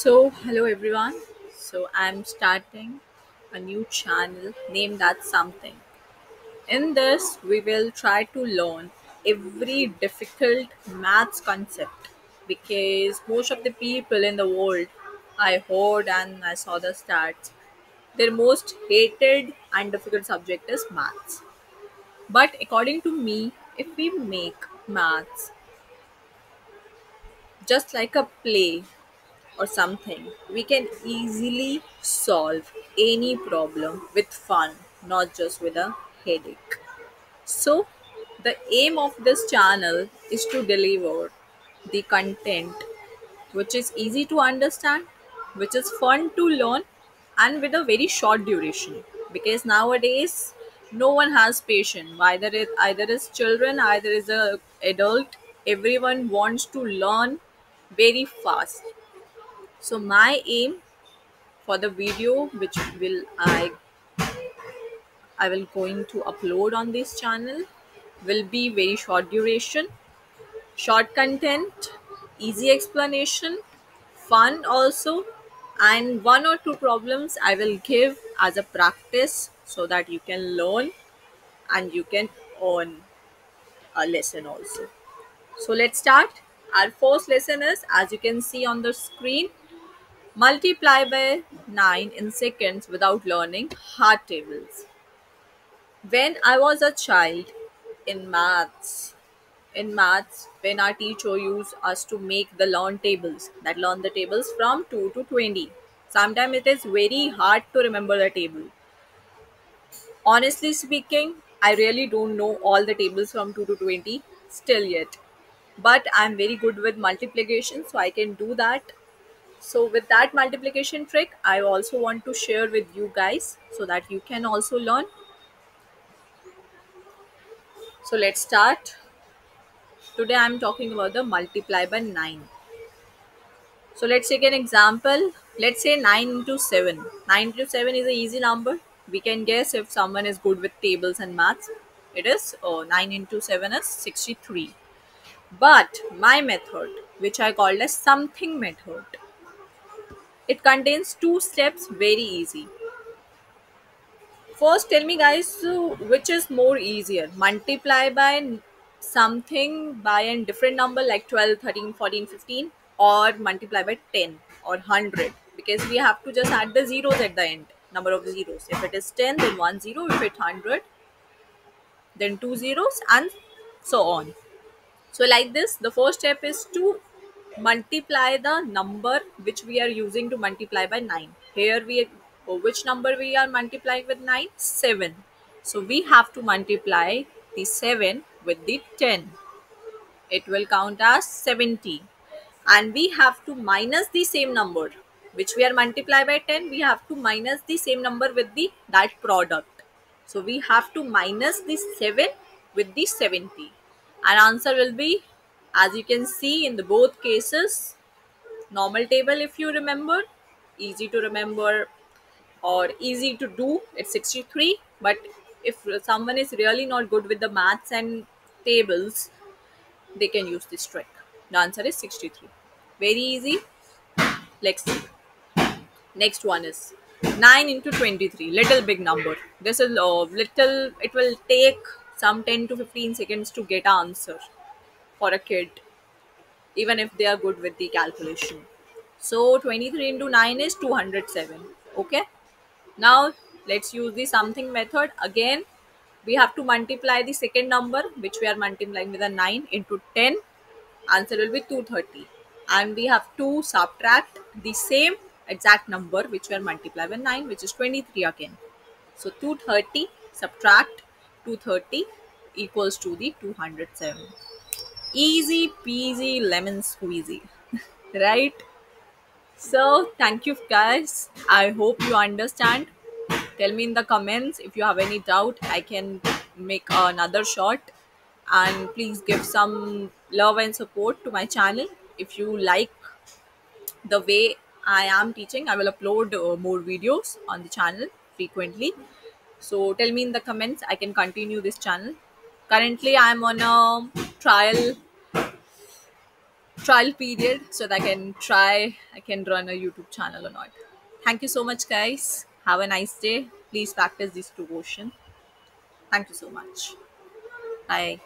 Hello everyone. I'm starting a new channel named as Something. In this, we will try to learn every difficult maths concept because most of the people in the world, I heard and I saw the stats, their most hated and difficult subject is maths. But according to me, if we make maths just like a play or something, we can easily solve any problem with fun, not just with a headache. So, the aim of this channel is to deliver the content which is easy to understand, which is fun to learn, and with a very short duration. Because nowadays, no one has patience. Either is children, either is a adult. Everyone wants to learn very fast. So my aim for the video which I will going to upload on this channel will be very short duration, short content, easy explanation, fun also, and one or two problems I will give as a practice so that you can learn and you can earn a lesson also. So let's start. Our first lesson is, as you can see on the screen, multiply by 9 in seconds without learning hard tables. When I was a child in maths, when our teacher used us to make the learn the tables from 2 to 20. Sometimes it is very hard to remember the table. Honestly speaking, I really don't know all the tables from 2 to 20 still yet. But I'm very good with multiplication, so I can do that. So with that multiplication trick, I also want to share with you guys so that you can also learn. So let's start. Today I'm talking about the multiply by 9. So let's take an example. Let's say 9 into 7. 9 into 7 is an easy number. We can guess if someone is good with tables and maths. It is 9 into 7 is 63. But my method, which I called as something method, it contains two steps, very easy. First, tell me, guys, which is more easier? Multiply by something by a different number like 12, 13, 14, 15, or multiply by 10 or 100? Because we have to just add the zeros at the end, number of zeros. If it is 10, then 1 zero. If it's 100, then 2 zeros, and so on. So like this, the first step is to multiply the number which we are using to multiply by 9. Here which number we are multiplying with 9? 7. So we have to multiply the 7 with the 10. It will count as 70. And we have to minus the same number which we are multiply by 10. We have to minus the same number with the that product. So we have to minus the 7 with the 70. And answer will be, as you can see in the both cases, normal table. If you remember, easy to remember or easy to do, it's 63. But if someone is really not good with the maths and tables, they can use this trick. The answer is 63. Very easy. Let's see. Next one is 9 into 23. Little big number. This is little, it will take some 10 to 15 seconds to get an answer for a kid, even if they are good with the calculation. So 23 into 9 is 207. Okay. Now let's use the something method. Again, we have to multiply the second number which we are multiplying with a 9 into 10. Answer will be 230. And we have to subtract the same exact number which we are multiplying with 9, which is 23 again. So 230 subtract 230 equals to the 207. Easy peasy lemon squeezy. Right? So thank you guys. I hope you understand. Tell me in the comments if you have any doubt. I can make another shot. And please give some love and support to my channel. If you like the way I am teaching, I will upload more videos on the channel frequently. So tell me in the comments. I can continue this channel. Currently, I am on a trial period so that I can try I can run a YouTube channel or not. Thank you so much, guys. Have a nice day. Please practice these two questions. Thank you so much. Bye.